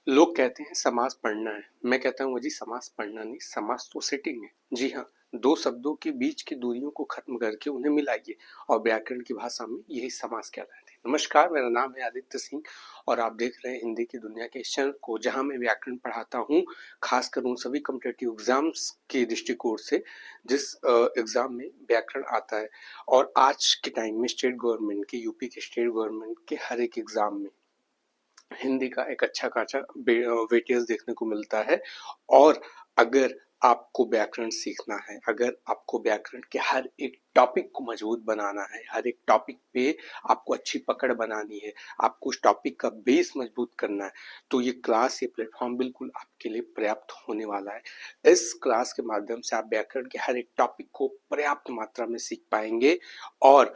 लोग कहते हैं समास पढ़ना है। मैं कहता हूँ जी समास पढ़ना नहीं, समास तो सेटिंग है। जी हाँ, दो शब्दों के बीच की दूरियों को खत्म करके उन्हें मिलाइए और व्याकरण की भाषा में यही समास कहलाते हैं। नमस्कार, मेरा नाम है आदित्य सिंह और आप देख रहे हैं हिंदी की दुनिया के इस चैनल को, जहाँ मैं व्याकरण पढ़ाता हूँ, खासकर उन सभी कॉम्पिटिटिव एग्जाम्स के दृष्टिकोण से जिस एग्जाम में व्याकरण आता है। और आज के टाइम में स्टेट गवर्नमेंट के, यूपी के स्टेट गवर्नमेंट के हर एक एग्जाम में हिंदी का एक अच्छा खासा वेटेज देखने को मिलता है। और अगर आपको व्याकरण सीखना है, अगर आपको व्याकरण के हर एक टॉपिक को मजबूत बनाना है, हर एक टॉपिक पे आपको अच्छी पकड़ बनानी है, आपको उस टॉपिक का बेस मजबूत करना है, तो ये क्लास, ये प्लेटफॉर्म बिल्कुल आपके लिए पर्याप्त होने वाला है। इस क्लास के माध्यम से आप व्याकरण के हर एक टॉपिक को पर्याप्त मात्रा में सीख पाएंगे। और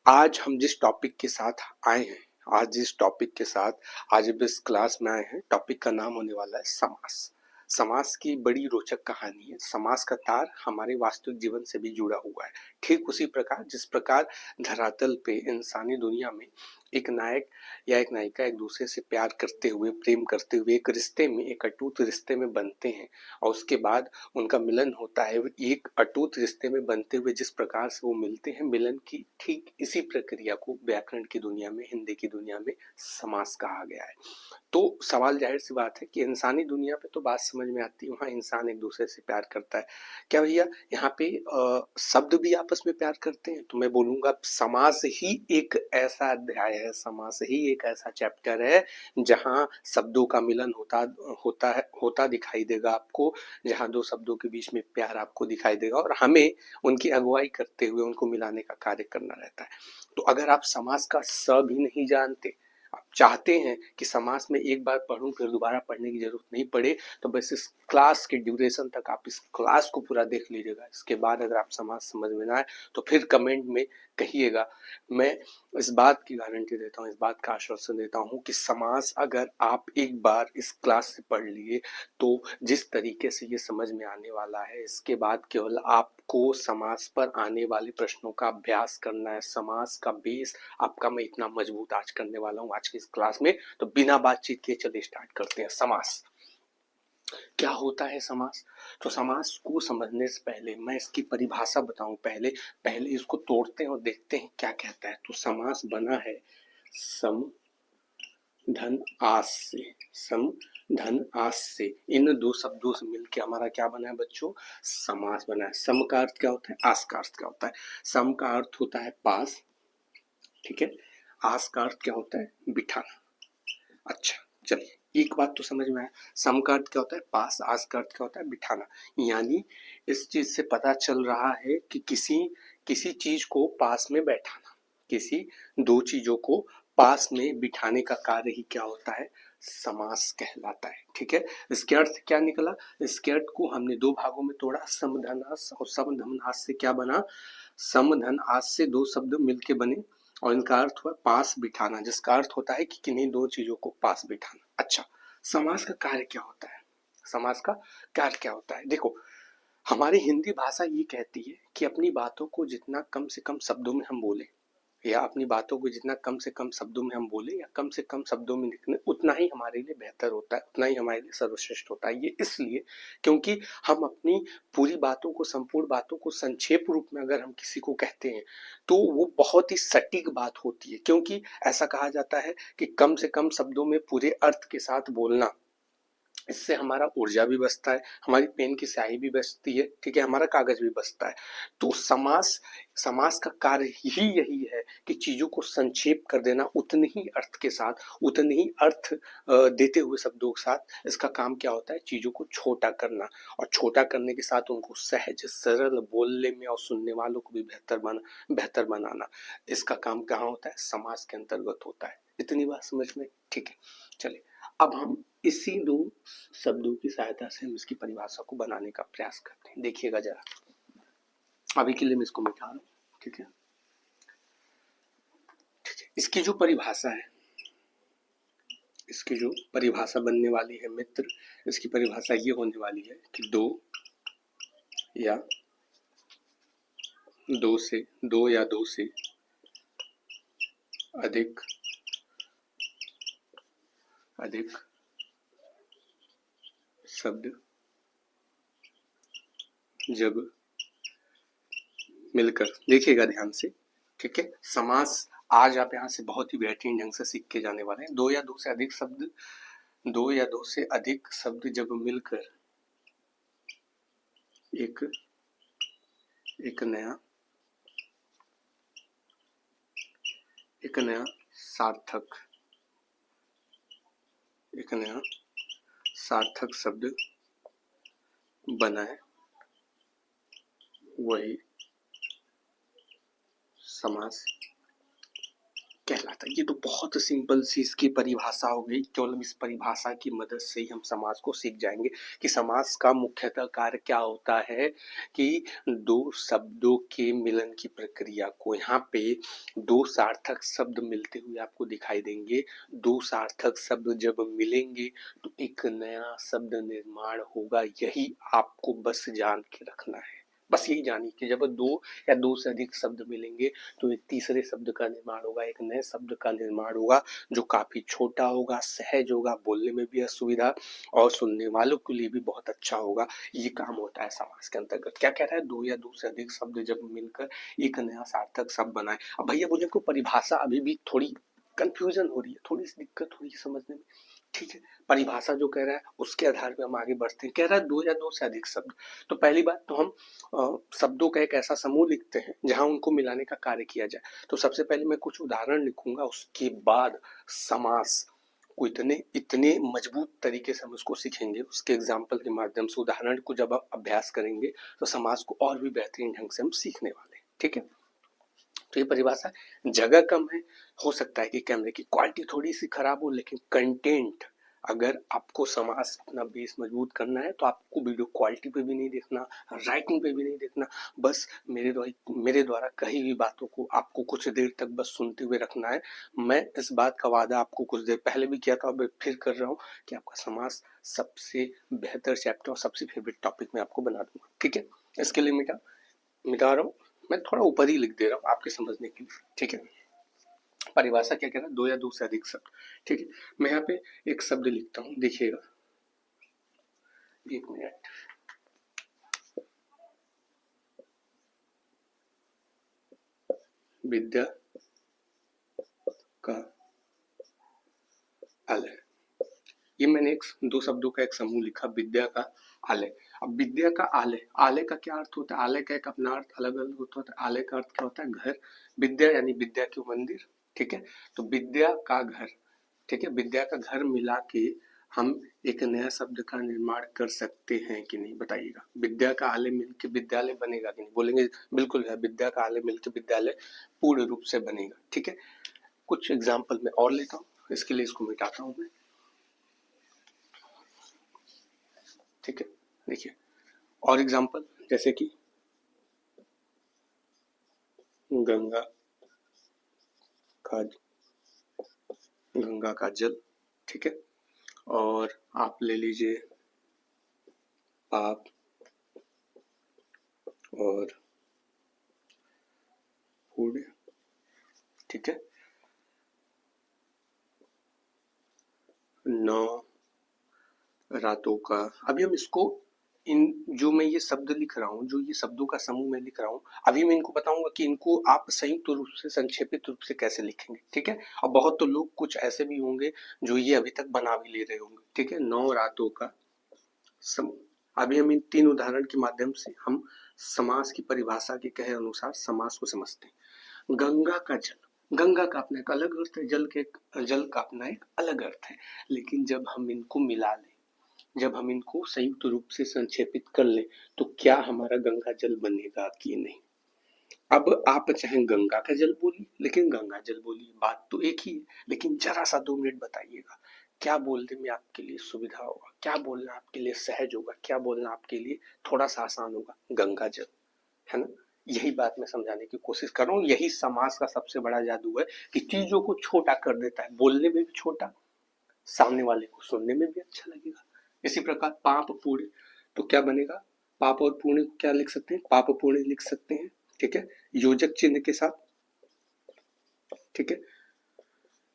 आज हम जिस टॉपिक के साथ आए हैं, आज जिस टॉपिक के साथ आज अब इस क्लास में आए हैं, टॉपिक का नाम होने वाला है समास। समास की बड़ी रोचक कहानी है। समास का तार हमारे वास्तविक जीवन से भी जुड़ा हुआ है। ठीक उसी प्रकार जिस प्रकार धरातल पे इंसानी दुनिया में एक नायक या एक नायिका एक दूसरे से प्यार करते हुए, प्रेम करते हुए एक रिश्ते में, एक अटूट रिश्ते में बनते हैं और उसके बाद उनका मिलन होता है। एक अटूट रिश्ते में बनते हुए जिस प्रकार से वो मिलते हैं, मिलन की ठीक इसी प्रक्रिया को व्याकरण की दुनिया में, हिंदी की दुनिया में समास कहा गया है। तो सवाल जाहिर सी बात है कि इंसानी दुनिया पे तो बात समझ में आती है, वहाँ इंसान एक दूसरे से प्यार करता है। क्या भैया यहाँ पे शब्द भी आपस में प्यार करते हैं? तो मैं बोलूंगा समास ही एक ऐसा अध्याय है, समास ही एक ऐसा चैप्टर है जहाँ शब्दों का मिलन होता दिखाई देगा आपको, जहाँ दो शब्दों के बीच में प्यार आपको दिखाई देगा और हमें उनकी अगुवाई करते हुए उनको मिलाने का कार्य करना रहता है। तो अगर आप समास का स भी नहीं जानते, आप चाहते हैं कि समास में एक बार पढ़ूं फिर दोबारा पढ़ने की जरूरत नहीं पड़े, तो बस इस क्लास के ड्यूरेशन तक आप इस क्लास को पूरा देख लीजिएगा। इसके बाद अगर आप समास समझ में ना आए तो फिर कमेंट में कहिएगा। मैं इस बात की गारंटी देता हूँ, इस बात का आश्वासन देता हूँ कि समास अगर आप एक बार इस क्लास से पढ़ लिए तो जिस तरीके से ये समझ में आने वाला है, इसके बाद केवल आपको समास पर आने वाले प्रश्नों का अभ्यास करना है। समास का बेस आपका मैं इतना मजबूत आज करने वाला हूँ आज की इस क्लास में। तो बिना बातचीत के चलिए स्टार्ट करते हैं। समास क्या होता है? समास, तो समास को समझने से पहले मैं इसकी परिभाषा बताऊं, पहले पहले इसको तोड़ते हैं और देखते हैं क्या कहता है। तो समास बना है सम धन आस से, सम धन आस से। इन दो शब्दों से मिलके हमारा क्या बना है बच्चों? समास बना है। सम का अर्थ क्या होता है? आस का अर्थ क्या होता है? सम का अर्थ होता है पास, ठीक है। आस का अर्थ क्या होता है? बिठाना। अच्छा, चलिए एक बात तो समझ में आया। सम का अर्थ क्या होता है? पास। आस का अर्थ क्या होता है? बिठाना। यानी इस चीज से पता चल रहा है कि किसी किसी चीज को पास में बैठाना, किसी दो चीजों को पास में बिठाने का कार्य ही क्या होता है? समास कहलाता है। ठीक है, इसके अर्थ क्या निकला? इसके अर्थ को हमने दो भागों में तोड़ा, समधनास और समधनास से क्या बना? समधनास से दो शब्द मिलके बने और इनका अर्थ हुआ पास बिठाना, जिसका अर्थ होता है कि किन्हीं दो चीजों को पास बिठाना। अच्छा, समास का कार्य क्या होता है? समास का कार्य क्या होता है? देखो, हमारी हिंदी भाषा ये कहती है कि अपनी बातों को जितना कम से कम शब्दों में हम बोले, या अपनी बातों को जितना कम से कम शब्दों में हम बोले या कम से कम शब्दों में लिखने, उतना ही हमारे लिए बेहतर होता है, उतना ही हमारे लिए सर्वश्रेष्ठ होता है। ये इसलिए क्योंकि हम अपनी पूरी बातों को, संपूर्ण बातों को संक्षेप रूप में अगर हम किसी को कहते हैं तो वो बहुत ही सटीक बात होती है। क्योंकि ऐसा कहा जाता है कि कम से कम शब्दों में पूरे अर्थ के साथ बोलना, इससे हमारा ऊर्जा भी बचता है, हमारी पेन की स्याही भी बचती है, ठीक है, हमारा कागज भी बचता है। तो समास समास का कार्य ही यही है कि चीजों को संक्षेप कर देना, उतने ही अर्थ के साथ, उतने ही अर्थ देते हुए शब्दों के साथ। इसका काम क्या होता है? चीजों को छोटा करना, और छोटा करने के साथ उनको सहज सरल बोलने में और सुनने वालों को भी बेहतर बनाना। इसका काम कहाँ होता है? समास के अंतर्गत होता है। इतनी बात समझ में? ठीक है, चलिए अब हम इसी दो शब्दों की सहायता से हम इसकी परिभाषा को बनाने का प्रयास करते हैं। देखिएगा जरा, अभी के लिए मैं इसको मिटा रहा हूं, ठीक है। इसकी जो परिभाषा है, इसकी जो परिभाषा बनने वाली है मित्र, इसकी परिभाषा ये होने वाली है कि दो या दो से अधिक शब्द जब मिलकर, देखिएगा ध्यान से, ठीक है। समास आज आप यहाँ से बहुत ही बेहतरीन ढंग से सीख के जाने वाले हैं। दो या दो से अधिक शब्द जब मिलकर एक नया सार्थक शब्द बनाए, वही समास कहलाता है। ये तो बहुत सिंपल सी इसकी परिभाषा हो गई। केवल इस परिभाषा की मदद से ही हम समास को सीख जाएंगे कि समास का मुख्यतः कार्य क्या होता है कि दो शब्दों के मिलन की प्रक्रिया को, यहाँ पे दो सार्थक शब्द मिलते हुए आपको दिखाई देंगे। दो सार्थक शब्द जब मिलेंगे तो एक नया शब्द निर्माण होगा। यही आपको बस जान के रखना है। बस यही जानिए कि जब दो या दो से अधिक शब्द मिलेंगे तो एक तीसरे शब्द का निर्माण होगा, एक नए शब्द का निर्माण होगा जो काफी छोटा होगा, सहज होगा, बोलने में भी असुविधा और सुनने वालों के लिए भी बहुत अच्छा होगा। ये काम होता है समास के अंतर्गत। क्या कह रहा है? दो या दो से अधिक शब्द जब मिलकर एक नया सार्थक शब्द बनाए। अब भैया मुझे को परिभाषा अभी भी थोड़ी कंफ्यूजन हो रही है, थोड़ी सी दिक्कत हो रही है समझने में, ठीक है। परिभाषा जो कह रहा है उसके आधार पे हम आगे बढ़ते हैं। कह रहा है दो या दो से अधिक शब्द। तो पहली बात तो हम शब्दों का एक ऐसा समूह लिखते हैं जहां उनको मिलाने का कार्य किया जाए। तो सबसे पहले मैं कुछ उदाहरण लिखूंगा, उसके बाद समास को इतने मजबूत तरीके से हम उसको सीखेंगे, उसके एग्जाम्पल के माध्यम से, उदाहरण को जब आप अभ्यास करेंगे तो समास को और भी बेहतरीन ढंग से हम सीखने वाले हैं, ठीक है। तो ये परिभाषा, जगह कम है, हो सकता है कि कैमरे की क्वालिटी थोड़ी सी खराब हो, लेकिन कंटेंट, अगर आपको समास अपना बेस मजबूत करना है तो आपको वीडियो क्वालिटी पे भी नहीं देखना, राइटिंग पे भी नहीं देखना, बस मेरे द्वारा कही हुई बातों को आपको कुछ देर तक बस सुनते हुए रखना है। मैं इस बात का वादा आपको कुछ देर पहले भी किया था और फिर कर रहा हूँ कि आपका समास सबसे बेहतर चैप्टर और सबसे फेवरेट टॉपिक में आपको बना दूंगा, ठीक है। इसके लिए मिटा रहा हूँ, मैं थोड़ा ऊपर ही लिख दे रहा हूँ आपके समझने के लिए, ठीक है। परिभाषा क्या कह रहा है? दो या दो से अधिक शब्द, ठीक है। मैं यहाँ पे एक शब्द लिखता हूँ, देखिएगा, एक मिनट। विद्या का आलय। ये मैंने दो शब्दों का एक समूह लिखा, विद्या का आलय। अब विद्या का आलय, आलय का क्या अर्थ होता है? आलय का एक अपना अर्थ अलग अलग होता है। आलय का अर्थ क्या होता है? घर। विद्या यानी विद्या के मंदिर, ठीक है। तो विद्या का घर, ठीक है, विद्या का घर मिला के हम एक नया शब्द का निर्माण कर सकते हैं कि नहीं, बताइएगा। विद्या का आलय मिलकर विद्यालय बनेगा कि नहीं? बोलेंगे बिल्कुल है, विद्या का आलय मिलकर विद्यालय पूर्ण रूप से बनेगा, ठीक है। कुछ एग्जाम्पल मैं और लेता हूँ, इसके लिए इसको मिटाता हूँ मैं, ठीक है। देखिए और एग्जाम्पल, जैसे कि गंगा का जल, ठीक है। और आप ले लीजिए पाप और पुण्य, ठीक है। 9 रातों का, अभी हम इसको, इन जो मैं ये शब्द लिख रहा हूँ, जो ये शब्दों का समूह मैं लिख रहा हूँ, अभी मैं इनको बताऊंगा कि इनको आप संयुक्त रूप से, संक्षेपित रूप से कैसे लिखेंगे, ठीक है। और बहुत तो लोग कुछ ऐसे भी होंगे जो ये अभी तक बना भी ले रहे होंगे, ठीक है। 9 रातों का समूह। अभी हम इन तीन उदाहरण के माध्यम से हम समास की परिभाषा के कहे अनुसार समास को समझते हैं। गंगा का जल, गंगा का अपना एक अलग अर्थ है, जल का अपना एक अलग अर्थ है, लेकिन जब हम इनको मिला लें, जब हम इनको संयुक्त रूप से संक्षेपित कर लें तो क्या हमारा गंगा जल बनेगा कि नहीं? अब आप चाहे गंगा का जल बोलिए, लेकिन गंगा जल बोलिए, बात तो एक ही है। लेकिन जरा सा 2 मिनट बताइएगा, क्या बोलने में आपके लिए सुविधा होगा, क्या बोलना आपके लिए सहज होगा, क्या बोलना आपके लिए थोड़ा सा आसान होगा? गंगा जल, है ना। यही बात मैं समझाने की कोशिश कर रहा हूँ। यही समास का सबसे बड़ा जादू है कि चीजों को छोटा कर देता है, बोलने में भी छोटा, सामने वाले को सुनने में भी अच्छा लगेगा। इसी प्रकार पाप पुण्य, तो क्या बनेगा? पाप और पुण्य को क्या लिख सकते हैं? पाप पुण्य लिख सकते हैं, ठीक है, योजक चिन्ह के साथ, ठीक है।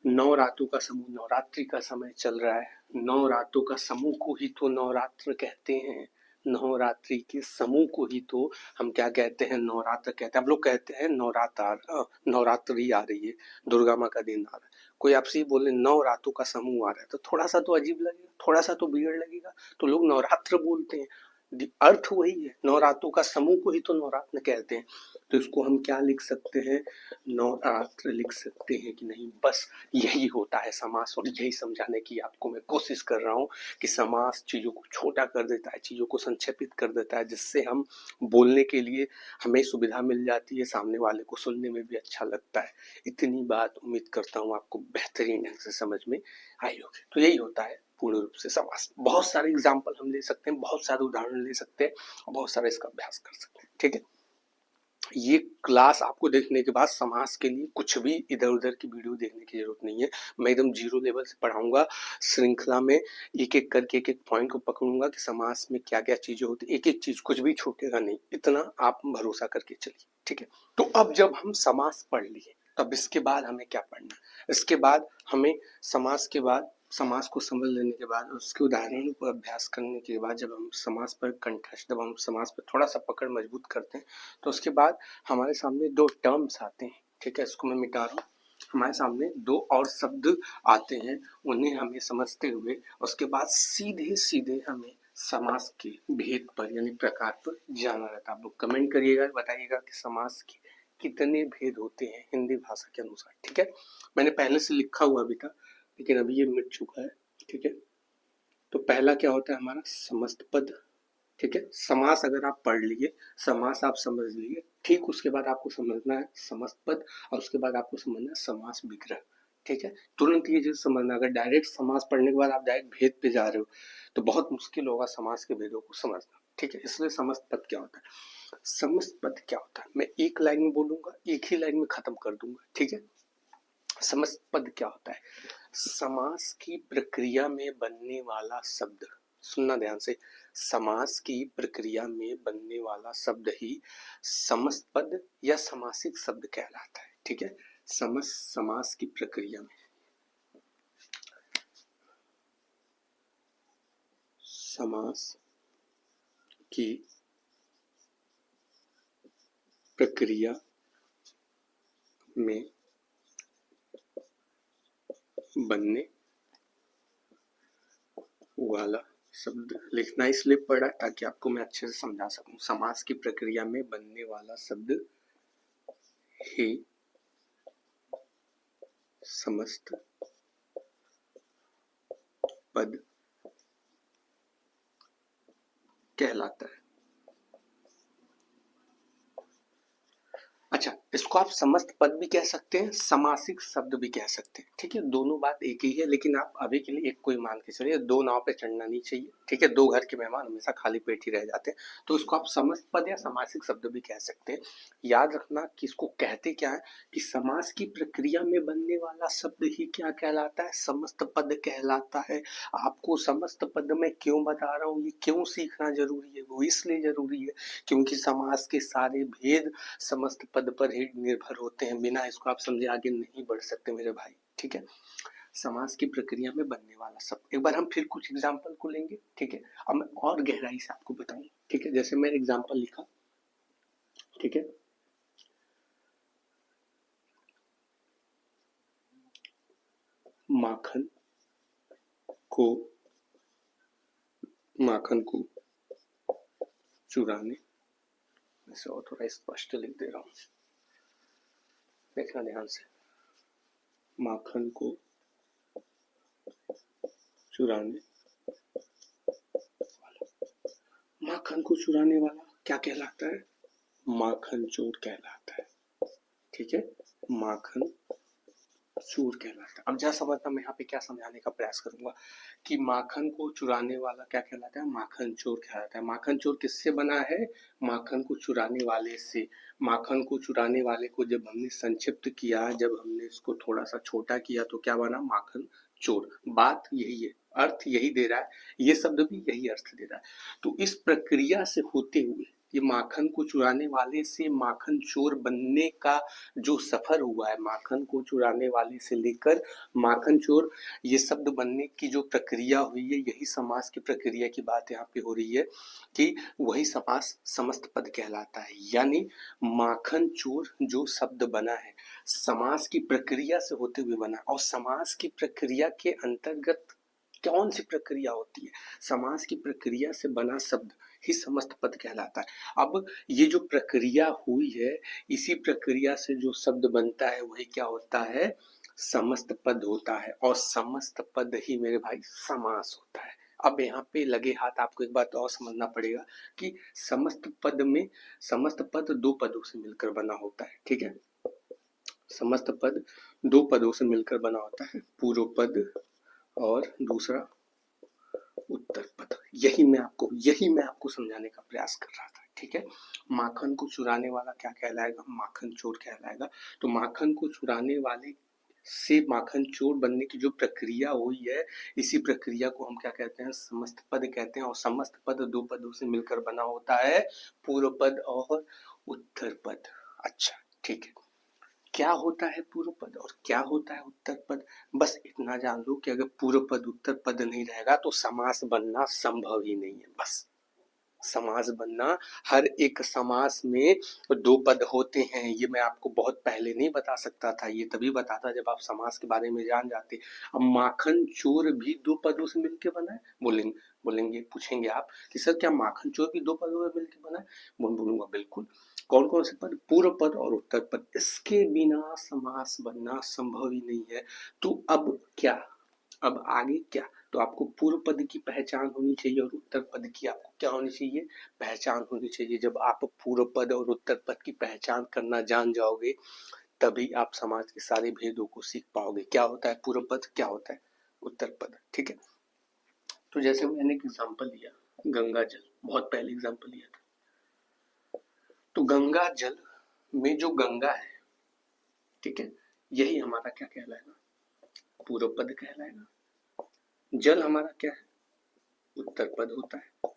9 रातों का समूह, नवरात्रि का समय चल रहा है, 9 रातों का समूह को ही तो नवरात्र कहते हैं। नवरात्रि के समूह को ही तो हम क्या कहते हैं, नवरात्र कहते हैं। हम लोग कहते हैं नवरात्रि आ रही है, दुर्गा माँ का दिन आ रहा है। कोई आपसे ही बोले 9 रातों का समूह आ रहा है तो थोड़ा सा तो अजीब लगेगा, थोड़ा सा तो वियर्ड लगेगा, तो लोग नवरात्र बोलते हैं। अर्थ वही है, नवरात्रों का समूह को ही तो नवरात्र कहते हैं। तो इसको हम क्या लिख सकते हैं, नवरात्र लिख सकते हैं कि नहीं। बस यही होता है समास, और यही समझाने की आपको मैं कोशिश कर रहा हूँ कि समास चीजों को छोटा कर देता है, चीजों को संक्षेपित कर देता है, जिससे हम बोलने के लिए हमें सुविधा मिल जाती है, सामने वाले को सुनने में भी अच्छा लगता है। इतनी बात उम्मीद करता हूँ आपको बेहतरीन ढंग से समझ में आई होगी। तो यही होता है पूर्ण रूप से समास। बहुत सारे एग्जाम्पल हम ले सकते हैं, बहुत सारे उदाहरण ले सकते हैं, और बहुत सारे इसका अभ्यास कर सकते हैं। ठीक है, ये क्लास आपको देखने के बाद समास के लिए कुछ भी इधर उधर की वीडियो देखने की जरूरत नहीं है। मैं एकदम जीरो लेवल से पढ़ाऊंगा, श्रृंखला में एक एक करके एक एक पॉइंट को पकड़ूंगा कि समास में क्या क्या चीजें होती, एक एक चीज कुछ भी छूटेगा नहीं, इतना आप भरोसा करके चलिए। ठीक है, तो अब जब हम समास पढ़ लिए तब इसके बाद हमें क्या पढ़ना है, इसके बाद हमें समास के बाद, समास को समझ लेने के बाद, उसके उदाहरणों पर अभ्यास करने के बाद, जब हम समास पर कंठस्थ, जब हम समास पर थोड़ा सा पकड़ मजबूत करते हैं, तो उसके बाद हमारे सामने दो टर्म्स आते हैं। ठीक है, इसको मैं मिटा रहा हूँ। हमारे सामने दो और शब्द आते हैं, उन्हें हमें समझते हुए उसके बाद सीधे सीधे हमें समास के भेद पर यानी प्रकार पर जाना रहता है। आप लोग कमेंट करिएगा, बताइएगा कि समास के कितने भेद होते हैं हिंदी भाषा के अनुसार। ठीक है, मैंने पहले से लिखा हुआ भी था लेकिन अभी ये मिट चुका है। ठीक है, तो पहला क्या होता है हमारा समस्त पद। ठीक है, समास अगर आप पढ़ लिए, समास आप समझ लिए, ठीक उसके बाद आपको समझना है समस्त पद, और उसके बाद आपको समझना है समास विग्रह। ठीक है, तुरंत ये चीज समझना, अगर डायरेक्ट समास पढ़ने के बाद आप डायरेक्ट भेद पे जा रहे हो तो बहुत मुश्किल होगा समास के भेदों को समझना। ठीक है, इसलिए समस्त पद क्या होता है, समस्त पद क्या होता है मैं एक लाइन में बोलूंगा, एक ही लाइन में खत्म कर दूंगा। ठीक है, समस्त पद क्या होता है, समास की प्रक्रिया में बनने वाला शब्द। सुनना ध्यान से, समास की प्रक्रिया में बनने वाला शब्द ही समस्त पद या समासिक शब्द कहलाता है। ठीक है, समास की प्रक्रिया में, समास की प्रक्रिया में बनने वाला शब्द, लिखना इसलिए पड़ा ताकि आपको मैं अच्छे से समझा सकूं। समास की प्रक्रिया में बनने वाला शब्द ही समस्त पद कहलाता है। अच्छा, इसको आप समस्त पद भी कह सकते हैं, समासिक शब्द भी कह सकते हैं। ठीक है, दोनों बात एक ही है, लेकिन आप अभी के लिए एक को ही मान के चलिए, दो नाव पे चढ़ना नहीं चाहिए। ठीक है, दो घर के मेहमान हमेशा खाली पेट ही रह जाते हैं, तो इसको आप समस्त पद या समासिक शब्द भी कह सकते हैं। याद रखना कि इसको कहते क्या है, कि समास की प्रक्रिया में बनने वाला शब्द ही क्या कहलाता है, समस्त पद कहलाता है। आपको समस्त पद में क्यों बता रहा हूँ, ये क्यों सीखना जरूरी है, वो इसलिए जरूरी है क्योंकि समास के सारे भेद समस्त पद पर ही निर्भर होते हैं। बिना इसको आप समझे आगे नहीं बढ़ सकते मेरे भाई। ठीक है, समास की प्रक्रिया में बनने वाला शब्द, एक बार हम फिर कुछ एग्जाम्पल को लेंगे। ठीक है, अब मैं और गहराई से आपको बताऊंगा। ठीक है, जैसे मैंने एग्जाम्पल लिखा। ठीक है, माखन को, माखन को चुराने, इसे और थोड़ा स्पष्ट लिख दे रहा हूं, देखना ध्यान से। माखन को चुराने, माखन को चुराने वाला क्या कहलाता है, माखन चोर कहलाता है। ठीक है, माखन चोर कहलाता है। अब जरा समझना, मैं यहाँ पे क्या समझाने का प्रयास करूंगा कि माखन को चुराने वाला क्या कहलाता है, माखन चोर कहलाता है। माखन चोर किससे बना है, माखन को चुराने वाले से। माखन को चुराने वाले को जब हमने संक्षिप्त किया, जब हमने इसको थोड़ा सा छोटा किया तो क्या बना, माखन चोर। बात यही है, अर्थ यही दे रहा है, ये शब्द भी यही अर्थ दे रहा है। तो इस प्रक्रिया से होते हुए, ये माखन को चुराने वाले से माखन चोर बनने का जो सफर हुआ है, माखन को चुराने वाले से लेकर माखन चोर ये शब्द बनने की जो प्रक्रिया हुई है, यही समास की प्रक्रिया की बात यहाँ पे हो रही है कि वही समास समस्त पद कहलाता है। यानी माखन चोर जो शब्द बना है समास की प्रक्रिया से होते हुए बना, और समास की प्रक्रिया के अंतर्गत कौन सी प्रक्रिया होती है, समास की प्रक्रिया से बना शब्द ही समस्त पद कहलाता है। अब ये जो प्रक्रिया हुई है, इसी प्रक्रिया से जो शब्द बनता है वही क्या होता है, समस्त पद होता है, और समस्त पद ही मेरे भाई समास होता है। अब यहाँ पे लगे हाथ आपको एक बात और समझना पड़ेगा कि समस्त पद में समस्त पद दो पदों से मिलकर बना होता है, ठीक है। समस्त पद दो पदों से मिलकर बना होता है, पूर्व पद और दूसरा उत्तर पद। यही मैं आपको समझाने का प्रयास कर रहा था, ठीक है। माखन को चुराने वाला क्या कहलाएगा, माखन चोर कहलाएगा। तो माखन को चुराने वाले से माखन चोर बनने की जो प्रक्रिया हुई है, इसी प्रक्रिया को हम क्या कहते हैं, समस्त पद कहते हैं। और समस्त पद दो पदों से मिलकर बना होता है, पूर्व पद और उत्तर पद। अच्छा, ठीक है। क्या होता है पूर्व पद और क्या होता है उत्तर पद, बस इतना जान लो कि अगर पूर्व पद उत्तर पद नहीं रहेगा तो समास बनना संभव ही नहीं है। बस समास बनना, हर एक समास में दो पद होते हैं, ये मैं आपको बहुत पहले नहीं बता सकता था, ये तभी बताता जब आप समास के बारे में जान जाते। अब माखन चोर भी दो पदों से मिलकर बना है, बोलेंगे पूछेंगे आप कि सर क्या माखन चोर भी दो पदों से मिलकर बना है, बोलूंगा बिल्कुल। कौन कौन से पद, पूर्व पद और उत्तर पद, इसके बिना समास बनना संभव ही नहीं है। तो अब क्या, अब आगे क्या, तो आपको पूर्व पद की पहचान होनी चाहिए और उत्तर पद की आपको क्या होनी चाहिए, पहचान होनी चाहिए। जब आप पूर्व पद और उत्तर पद की पहचान करना जान जाओगे तभी आप समाज के सारे भेदों को सीख पाओगे। क्या होता है पूर्व पद, क्या होता है उत्तर पद, ठीक है। तो जैसे मैंने एक एग्जाम्पल लिया, गंगा जल, बहुत पहले एग्जाम्पल लिया था। तो गंगा जल में जो गंगा है, ठीक है, यही हमारा क्या कहलाएगा, पूर्व पद कहलाएगा। जल हमारा क्या है, उत्तर पद होता है,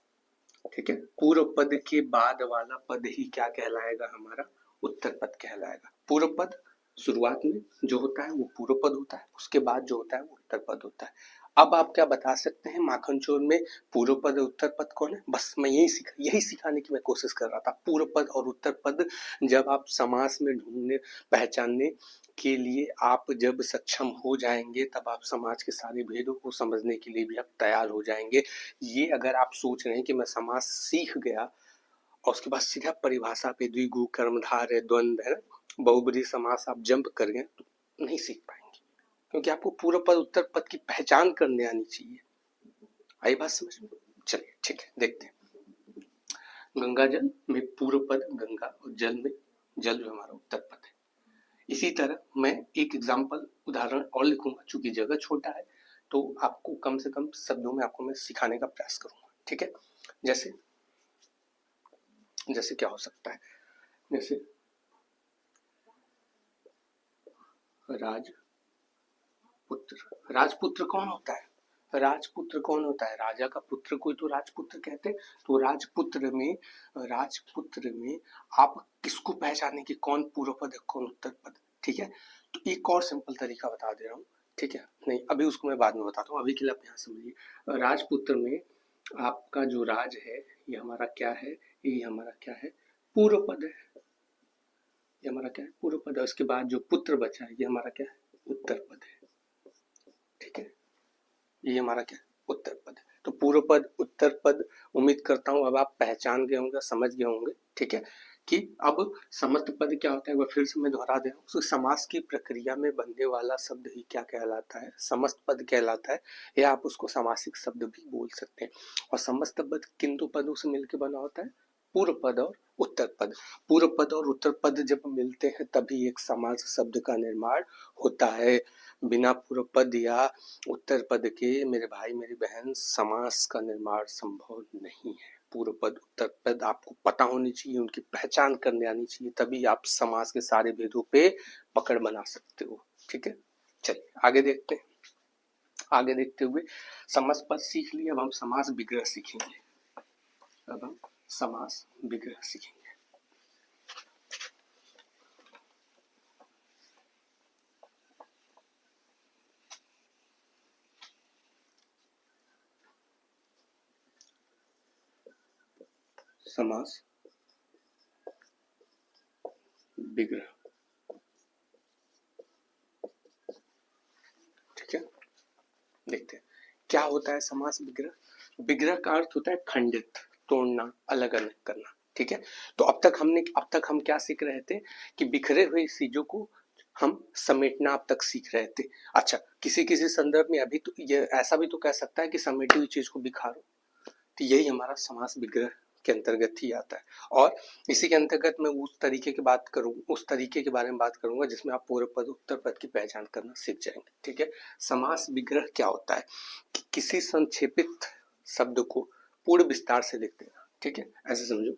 ठीक है। पूर्व पद के बाद वाला पद ही क्या कहलाएगा, हमारा उत्तर पद कहलाएगा। पूर्व पद शुरुआत में जो होता है वो पूर्व पद होता है, उसके बाद जो होता है वो उत्तर पद होता है। अब आप क्या बता सकते हैं माखन चोर में पूर्व पद और उत्तर पद कौन है, बस मैं यही सिखाने की मैं कोशिश कर रहा था। पूर्व पद और उत्तर पद जब आप समास में ढूंढने पहचानने के लिए आप जब सक्षम हो जाएंगे तब आप समाज के सारे भेदों को समझने के लिए भी आप तैयार हो जाएंगे। ये अगर आप सोच रहे हैं कि मैं समाज सीख गया और उसके बाद सीधा परिभाषा पे द्विगु कर्मधारय द्वंद्व है बहुब्रीहि समास आप जंप कर गए तो नहीं सीख पाएंगे, क्योंकि आपको पूर्व पद उत्तर पद की पहचान करने आनी चाहिए। आई बात समझ में, चलिए ठीक है, देखते हैं। गंगा जल में पूर्व पद गंगा और जल में जल जो हमारा उत्तर पद है। इसी तरह मैं एक एग्जाम्पल उदाहरण और लिखूंगा, चूंकि जगह छोटा है तो आपको कम से कम शब्दों में आपको मैं सिखाने का प्रयास करूंगा, ठीक है। जैसे क्या हो सकता है, जैसे राजपुत्र कौन होता है, राजपुत्र कौन होता है, राजा का पुत्र कोई तो राजपुत्र कहते हैं। तो राजपुत्र में आप किसको पहचाने कि कौन पूर्व पद है कौन उत्तर पद, ठीक है। तो एक और सिंपल तरीका बता दे रहा हूँ, ठीक है, नहीं अभी उसको मैं बाद में बताता हूँ, अभी के लिए आप यहाँ समझिए। राजपुत्र में आपका जो राज है ये हमारा क्या है, ये हमारा क्या है, पूर्व पद है, ये हमारा क्या है, पूर्व पद है। उसके बाद जो पुत्र बचा है ये हमारा क्या है, उत्तर पद है, ठीक है। ये हमारा क्या है, उत्तर पद है। तो पूर्व पद उत्तर पद, उम्मीद करता हूं अब आप पहचान गए होंगे, समझ गए होंगे, ठीक है। कि अब समस्त पद क्या होता है वह फिर से मैं दोहरा दे रहा हूँ। तो समास की प्रक्रिया में बनने वाला शब्द ही क्या कहलाता है, समस्त पद कहलाता है, या आप उसको समासिक शब्द भी बोल सकते हैं। और समस्त पद किन दो पदों से मिलकर बना होता है, पूर्व पद और उत्तर पद। पूर्व पद और उत्तर पद जब मिलते हैं तभी एक समास शब्द का निर्माण होता है। बिना पूर्व पद या उत्तर पद के मेरे भाई मेरी बहन समास का निर्माण संभव नहीं है। पूर्व पद उत्तर पद आपको पता होनी चाहिए, उनकी पहचान करने आनी चाहिए, तभी आप समास के सारे भेदों पे पकड़ बना सकते हो, ठीक है। चलिए आगे देखते हैं। आगे देखते हुए समस्त पद सीख लिए, अब हम समास विग्रह सीखेंगे। अब हम समास विग्रह सीखेंगे। समास विग्रह, ठीक है। देखते हैं क्या होता है समास विग्रह। विग्रह का अर्थ होता है खंडित, तोड़ना, अलग अलग करना, ठीक है। तो अब तक हम क्या सीख रहे थे कि बिखरे हुए चीजों को हम समेटना अब तक सीख रहे थे। अच्छा, किसी किसी संदर्भ में अभी तो ये ऐसा भी तो कह सकता है कि समेटी हुई चीज को बिखारो, तो यही हमारा समास विग्रह के अंतर्गत ही आता है। और इसी के अंतर्गत मैं उस तरीके के बारे में बात करूंगा जिसमें आप पूर्व पद उत्तर पद की पहचान करना सीख जाएंगे, ठीक है। समास विग्रह क्या होता है कि किसी संक्षेपित शब्द को पूर्ण विस्तार से लिख देना, ठीक है। ऐसे समझो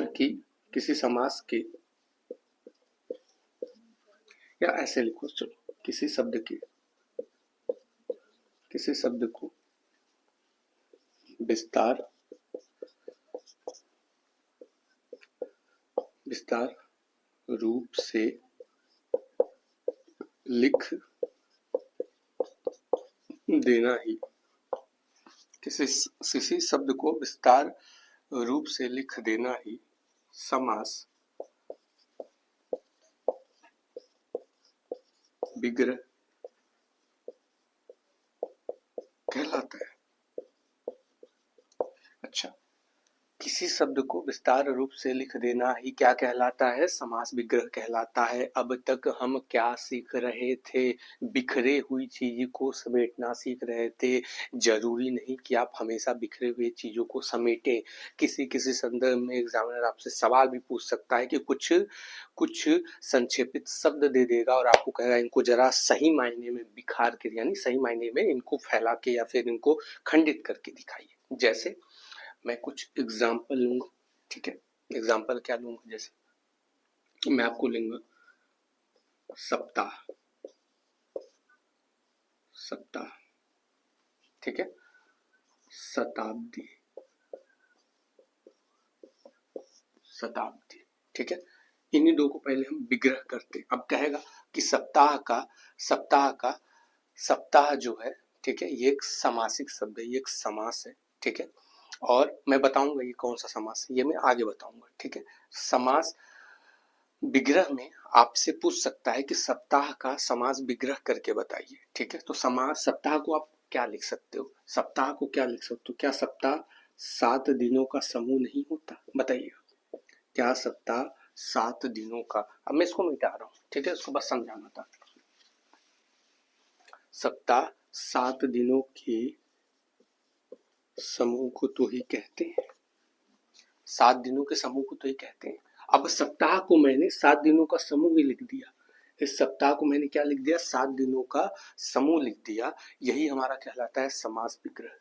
कि किसी समास के, या ऐसे लिखो, चलो किसी शब्द को विस्तार रूप से लिख देना ही, किसी शब्द को विस्तार रूप से लिख देना ही समास विग्रह कहलाता है। अच्छा, किसी शब्द को विस्तार रूप से लिख देना ही क्या कहलाता है? समास विग्रह कहलाता है। अब तक हम क्या सीख रहे थे? बिखरे हुई चीज को समेटना सीख रहे थे। जरूरी नहीं कि आप हमेशा बिखरे हुए चीजों को समेटें। किसी किसी संदर्भ में एग्जामिनर आपसे सवाल भी पूछ सकता है कि कुछ संक्षेपित शब्द दे देगा और आपको कहेगा इनको जरा सही मायने में बिखार के, यानी सही मायने में इनको फैला के या फिर इनको खंडित करके दिखाइए। जैसे मैं कुछ एग्जाम्पल लूंगा, ठीक है। एग्जाम्पल क्या लूंगा? जैसे मैं आपको लूंगा सप्ताह, ठीक है। शताब्दी, ठीक है। इन्हीं दो को पहले हम विग्रह करते हैं। अब कहेगा कि सप्ताह जो है, ठीक है, ये एक समासिक शब्द है, ये एक समास है, ठीक है। और मैं बताऊंगा ये कौन सा समास है, ये मैं आगे बताऊंगा, ठीक है। समास विग्रह में आपसे पूछ सकता है कि सप्ताह का समास विग्रह करके बताइए, ठीक है। तो समास सप्ताह को आप क्या लिख सकते हो? सप्ताह को क्या लिख सकते हो? क्या सप्ताह 7 दिनों का समूह नहीं होता? बताइए, क्या सप्ताह 7 दिनों का? अब मैं इसको मिटा रहा हूँ, ठीक है, इसको बस समझाना था। सप्ताह 7 दिनों के समूह को तो ही कहते हैं, 7 दिनों के समूह को तो ही कहते हैं। अब सप्ताह को मैंने 7 दिनों का समूह ही लिख दिया। इस सप्ताह को मैंने क्या लिख दिया? 7 दिनों का समूह लिख दिया। यही हमारा कहलाता है समास विग्रह,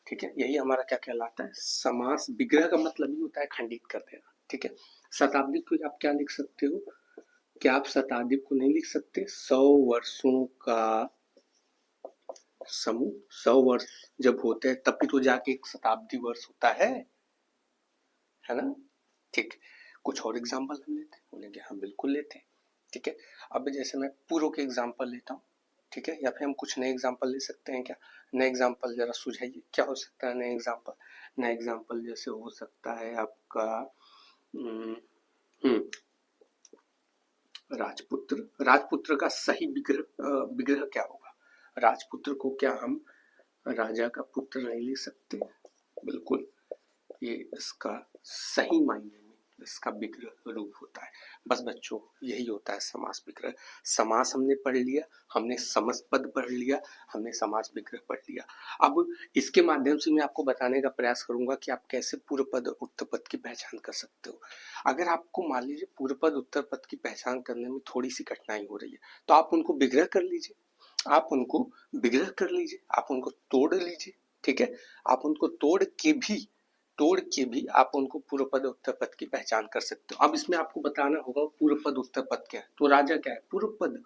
ठीक है। यही हमारा क्या कहलाता है? समास विग्रह का मतलब ही होता है खंडित कर देना, ठीक है। शताब्दी को आप क्या लिख सकते हो? क्या आप शताब्दी को नहीं लिख सकते? 100 वर्षों का समूह। 100 वर्ष जब होते हैं तब भी तो जाके एक शताब्दी वर्ष होता है ना? ठीक। कुछ और एग्जाम्पल हम लेते हैं, बोलेंगे हाँ बिल्कुल लेते हैं, ठीक है। अब जैसे मैं पूर्व के एग्जाम्पल लेता हूँ, ठीक है, या फिर हम कुछ नए एग्जाम्पल ले सकते हैं क्या? नए एग्जाम्पल जरा सुझाइए, क्या हो सकता है नए एग्जाम्पल? नए एग्जाम्पल जैसे हो सकता है आपका राजपुत्र का सही विग्रह क्या होगा? राजपुत्र को क्या हम राजा का पुत्र नहीं लिख सकते? बिल्कुल, ये इसका सही मायने में इसका विग्रह रूप होता है। बस बच्चों, यही होता है समास विग्रह। समास हमने पढ़ लिया, हमने समस्त पद पढ़ लिया, हमने समास विग्रह पढ़ लिया। अब इसके माध्यम से मैं आपको बताने का प्रयास करूंगा कि आप कैसे पूर्व पद और उत्तर पद की पहचान कर सकते हो। अगर आपको मान लीजिए पूर्व पद उत्तर पद की पहचान करने में थोड़ी सी कठिनाई हो रही है, तो आप उनको विग्रह कर लीजिए, आप उनको विग्रह कर लीजिए, आप उनको तोड़ लीजिए, ठीक है। आप उनको तोड़ के भी आप उनको पूर्व पद उत्तर पद की पहचान कर सकते हो। अब इसमें आपको बताना होगा पूर्व पद उत्तर पद क्या है। तो राजा क्या है? पूर्व पद।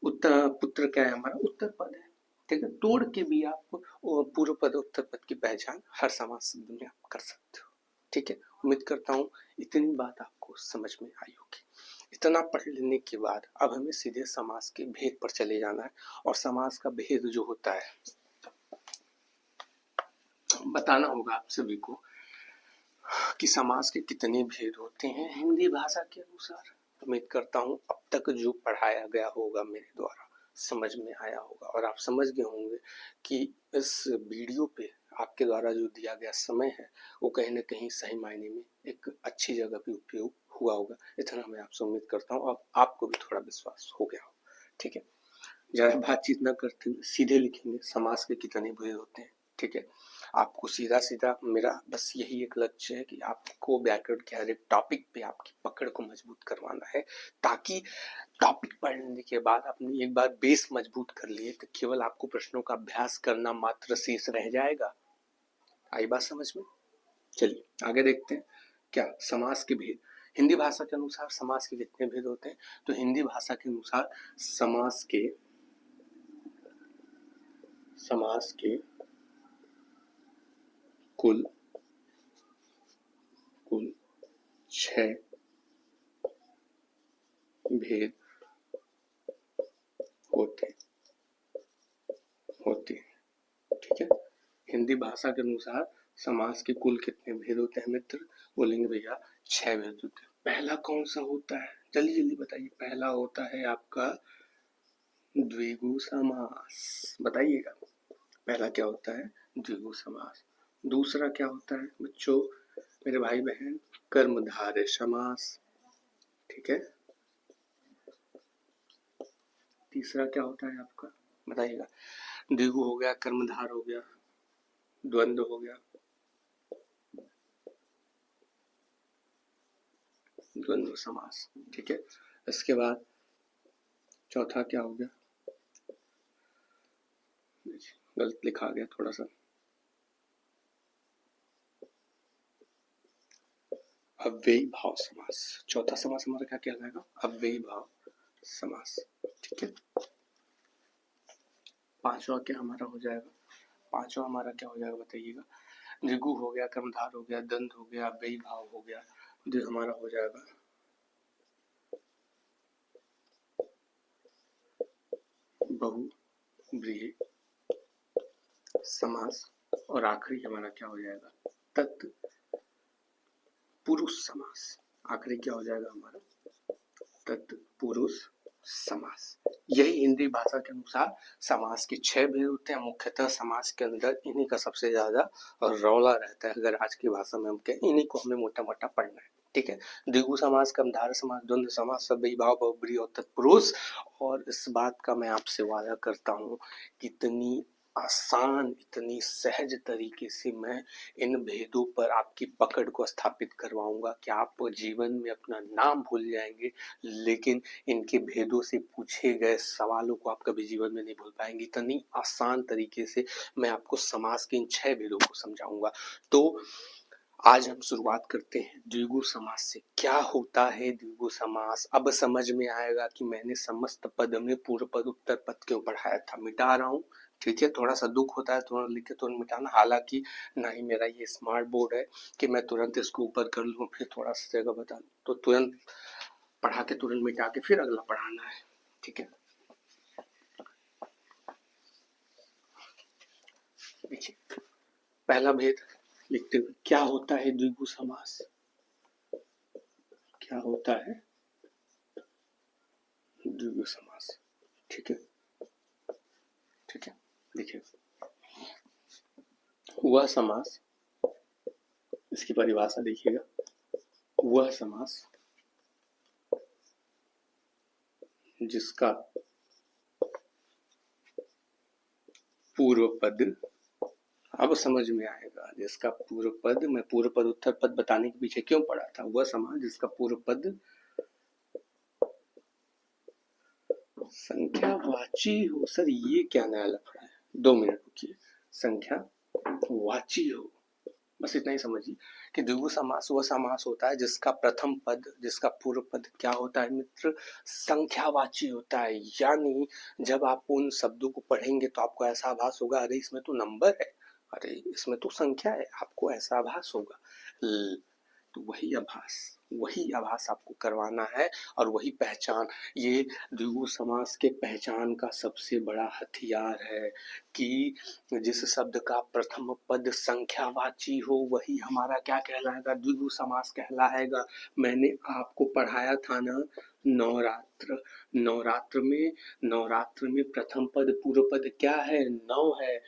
उत्तर पुत्र क्या है? हमारा उत्तर पद है, ठीक है, तोड़ के भी आप पूर्व पद उत्तर पद की पहचान हर समास शब्द में आप कर सकते हो। ठीक है, उम्मीद करता हूँ इतनी बात आपको समझ में आई होगी। इतना पढ़ लेने के बाद अब हमें सीधे समास के भेद पर चले जाना है, और समास का भेद जो होता है बताना होगा आप सभी को कि समास के कितने भेद होते हैं हिंदी भाषा के अनुसार। उम्मीद करता हूँ अब तक जो पढ़ाया गया होगा मेरे द्वारा समझ में आया होगा, और आप समझ गए होंगे कि इस वीडियो पे आपके द्वारा जो दिया गया समय है वो कहीं ना कहीं सही मायने में एक अच्छी जगह पे उपयोग हुआ होगा। इतना मैं आपसे उम्मीद करता हूँ, अब आपको भी थोड़ा विश्वास हो गया हो। ठीक है, ज़्यादा बातचीत न करते हुए सीधे लिखेंगे समास के कितने भेद होते हैं। ठीक है, आपको सीधा सीधा मेरा बस यही एक लक्ष्य है कि आपको व्याकरण के हर एक टॉपिक पे आपकी पकड़ को मजबूत करवाना है, ताकि टॉपिक पढ़ने के बाद अपनी एक बार बेस मजबूत कर लिए तो केवल आपको प्रश्नों का अभ्यास करना मात्र शेष रह जाएगा। आई बात समझ में? चलिए आगे देखते हैं क्या समास के भेद। हिंदी भाषा के अनुसार समास के कितने भेद होते हैं? तो हिंदी भाषा के अनुसार समास के कुल 6 भेद होते। ठीक है, हिंदी भाषा के अनुसार समास के कुल कितने भेद होते हैं मित्र? बोलेंगे भैया 6 भेद होते हैं। पहला कौन सा होता है? जल्दी जल्दी बताइए। पहला होता है आपका द्विगु समास। बताइएगा पहला क्या होता है? द्विगु समास। दूसरा क्या होता है बच्चों, मेरे भाई बहन? कर्मधारय समास। ठीक है, तीसरा क्या होता है आपका? बताइएगा। द्विगु हो गया, कर्मधार हो गया, द्वंद्व हो गया, द्वंद्व समास। ठीक है, इसके बाद चौथा क्या हो गया? गलत लिखा गया थोड़ा सा, अव्ययी भाव समास। चौथा समास हमारा क्या कहलाएगा? अव्ययी भाव समास। ठीक है, पांचवा क्या हमारा हो जाएगा? पांचवा हमारा क्या हो जाएगा बताइएगा? द्विगु हो गया, कर्मधार हो गया, दंड हो गया, अव्ययी भाव हो गया, जो हमारा हो जाएगा बहुव्रीहि समास। और आखिरी हमारा क्या हो जाएगा? तत्पुरुष समास। आखिरी क्या हो जाएगा हमारा? तत्पुरुष समास। यही हिंदी भाषा के अनुसार समास के 6 भेद होते हैं। मुख्यतः समास के अंदर इन्हीं का सबसे ज्यादा रौला रहता है। अगर आज की भाषा में हम कहें, इन्हीं को हमें मोटा मोटा पढ़ना है। ठीक है, द्विगु समास, कर्मधारय समास, द्वंद्व समास, अव्ययी भाव, बहुव्रीहि और तत्पुरुष। और इस बात का मैं आपसे वादा करता हूँ, कितनी आसान, इतनी सहज तरीके से मैं इन भेदों पर आपकी पकड़ को स्थापित करवाऊंगा कि आप जीवन में अपना नाम भूल जाएंगे, लेकिन इनके भेदों से पूछे गए सवालों को आप कभी जीवन में नहीं भूल पाएंगे। इतनी आसान तरीके से मैं आपको समास के इन 6 भेदों को समझाऊंगा। तो आज हम शुरुआत करते हैं द्विगु समास से। क्या होता है द्विगु समास? अब समझ में आएगा कि मैंने समस्त पद में पूर्व पद उत्तर पद क्यों पढ़ाया था। मिटा रहा हूँ। ठीक है, थोड़ा सा दुख होता है तुरंत लिख के तुरंत मिटाना, हालांकि ना ही मेरा ये स्मार्ट बोर्ड है कि मैं तुरंत इसको ऊपर कर लूँ फिर थोड़ा सा जगह बता दूँ, तो तुरंत पढ़ा के तुरंत मिटा के फिर अगला पढ़ाना है। ठीक है, देखिए पहला भेद लिखते हुए, क्या होता है द्विगु समास? क्या होता है द्विगु समास? ठीक है, देखिए वह समास, इसकी परिभाषा देखिएगा। वह समास जिसका पूर्व पद, अब समझ में आएगा, जिसका पूर्व पद, मैं पूर्व पद उत्तर पद बताने के पीछे क्यों पड़ा था। वह समास जिसका पूर्व पद संख्यावाची हो। सर ये क्या नया लफड़ा है? 2 मिनट रुकिए। संख्यावाची हो। बस इतना ही समझिए कि द्विगु समास वह समास होता है जिसका प्रथम पद, जिसका पूर्व पद क्या होता है मित्र, संख्यावाची होता है। यानी जब आप उन शब्दों को पढ़ेंगे तो आपको ऐसा आभास होगा, अरे इसमें तो नंबर है, अरे इसमें तो संख्या है, आपको ऐसा आभास होगा। तो वही आभास आपको करवाना है और वही पहचान, ये द्विगु समास के पहचान का सबसे बड़ा हथियार है कि जिस शब्द का प्रथम पद संख्यावाची हो वही हमारा क्या कहलाएगा, द्विगु समास कहलाएगा। मैंने आपको पढ़ाया था ना नवरात्र, नवरात्र में प्रथम पद पूर्व पद क्या है, नौ है,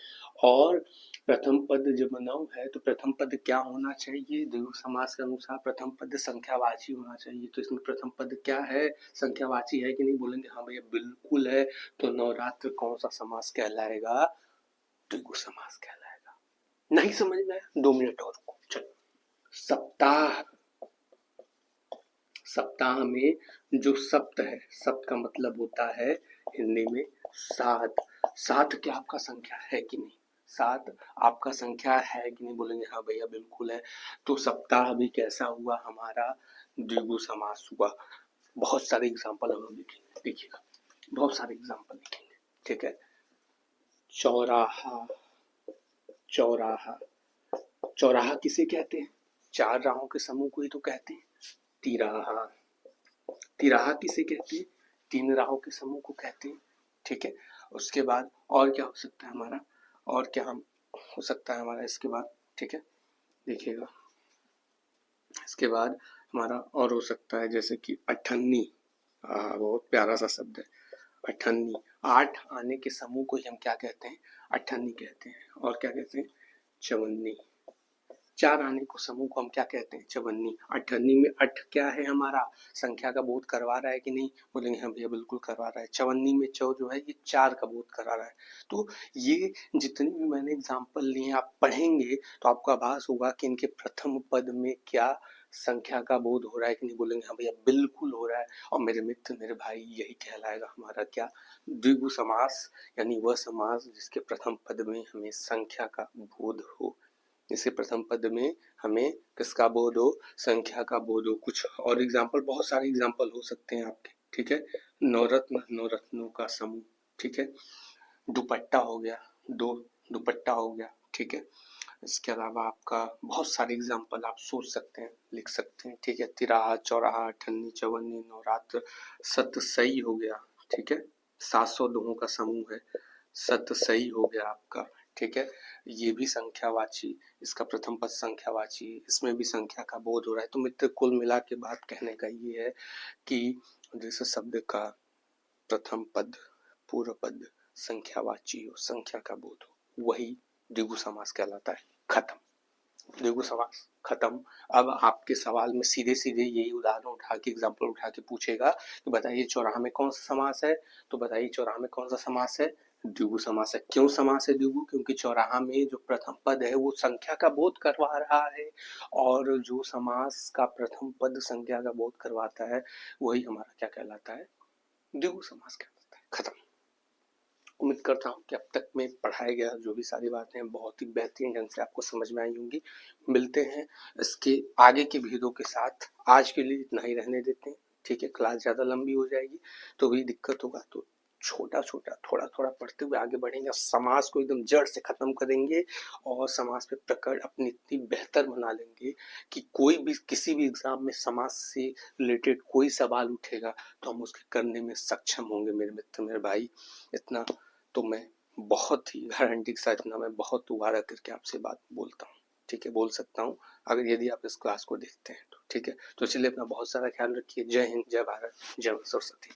और प्रथम पद जब नौ है तो प्रथम पद क्या होना चाहिए, द्विगु समास के अनुसार प्रथम पद संख्यावाची होना चाहिए। तो इसमें प्रथम पद क्या है, संख्यावाची है कि नहीं, बोलेंगे हाँ भैया बिल्कुल है। तो नवरात्र कौन सा समास कहलाएगा, द्विगु समास कहलाएगा। नहीं समझ में आया, 2 मिनट और चलो। सप्ताह, सप्ताह में जो सप्त है, सप्त का मतलब होता है हिंदी में सात। सात क्या आपका संख्या है कि नहीं, सात आपका संख्या है कि नहीं, बोलेंगे हाँ भैया बिल्कुल है। तो सप्ताह भी कैसा हुआ हमारा, द्विगु समास हुआ। बहुत सारे एग्जाम्पल हम लिखेंगे, देखिएगा बहुत सारे एग्जाम्पल लिखेंगे, ठीक है। चौराहा, चौराहा, चौराहा किसे कहते हैं, 4 राहों के समूह को ही तो कहते हैं। तिराहा, तिराहा किसे कहते हैं, 3 राहों के समूह को कहते हैं, ठीक है। उसके बाद और क्या हो सकता है हमारा, और क्या हम हो सकता है हमारा इसके बाद, ठीक है। देखिएगा इसके बाद हमारा और हो सकता है जैसे कि अठन्नी, बहुत प्यारा सा शब्द है अठन्नी। 8 आने के समूह को ही हम क्या कहते हैं, अठन्नी कहते हैं। और क्या कहते हैं, चवन्नी। 4 आने को समूह को हम क्या कहते हैं, चवन्नी। अठन्नी में अठ क्या है हमारा, संख्या का बोध करवा रहा है कि नहीं, बोलेंगे हाँ भैया बिल्कुल करवा रहा है। चवन्नी में चौ जो है ये 4 का बोध करा रहा है। तो ये जितनी भी मैंने एग्जाम्पल लिए आप पढ़ेंगे तो आपको आभास होगा कि इनके प्रथम पद में क्या संख्या का बोध हो रहा है कि नहीं, बोलेंगे हाँ भैया बिल्कुल हो रहा है। और मेरे मित्र मेरे भाई यही कहलाएगा हमारा क्या, द्विगु समास, यानी वह समास जिसके प्रथम पद में हमें संख्या का बोध हो। इसे प्रथम पद में हमें किसका बोध हो, संख्या का बोध हो। कुछ और एग्जाम्पल, बहुत सारे एग्जाम्पल हो सकते हैं आपके, ठीक है। नवरत्न, नवरत्नों का समूह, ठीक है। दुपट्टा हो गया, दो दुपट्टा हो गया, ठीक है। इसके अलावा आपका बहुत सारे एग्जाम्पल आप सोच सकते हैं, लिख सकते हैं, ठीक है। तिराहा, चौराहा, अठन्नी, चवन्नी, नवरात्र। सतसई हो गया, ठीक है, 702 का समूह है, सतसई हो गया आपका, ठीक है। ये भी संख्यावाची, इसका प्रथम पद संख्यावाची, इसमें भी संख्या का बोध हो रहा है। तो मित्र कुल मिला के बात कहने का ये है कि जिस शब्द का प्रथम पद पूर्व पद संख्यावाची हो, संख्या का बोध हो, वही द्विगु समास कहलाता है। खत्म, द्विगु समास खत्म। अब आपके सवाल में सीधे सीधे यही उदाहरण उठा के, एग्जाम्पल उठा के पूछेगा कि बताइए चौराहा में कौन सा समास है, तो बताइए चौराहा में कौन सा समास है, द्विगु समास है। क्यों समास है द्विगु, क्योंकि चौराहा में जो प्रथम पद है वो संख्या का बोध करवा रहा है, और जो समास का प्रथम पद संख्या का बोध करवाता है वही हमारा क्या कहलाता है, द्विगु समास कहलाता है। खत्म। उम्मीद करता हूँ कि अब तक में पढ़ाया गया जो भी सारी बातें बहुत ही बेहतरीन ढंग से आपको समझ में आई होंगी। मिलते हैं इसके आगे के वीडियो के साथ, आज के लिए इतना ही रहने देते हैं, ठीक है। क्लास ज़्यादा लंबी हो जाएगी तो भी दिक्कत होगा, तो छोटा छोटा थोड़ा थोड़ा पढ़ते हुए आगे बढ़ेंगे। समास को एकदम जड़ से खत्म करेंगे और समास पे पकड़ अपनी इतनी बेहतर बना लेंगे कि कोई भी किसी भी एग्जाम में समास से रिलेटेड कोई सवाल उठेगा तो हम उसके करने में सक्षम होंगे। मेरे मित्र मेरे भाई, इतना तो मैं बहुत ही गारंटी के साथ, इतना मैं बहुत वादा करके आपसे बात बोलता हूँ, ठीक है, बोल सकता हूँ अगर यदि आप इस क्लास को देखते हैं तो, ठीक है। तो चलिए अपना बहुत सारा ख्याल रखिए। जय हिंद, जय भारत, जय सरस्वती।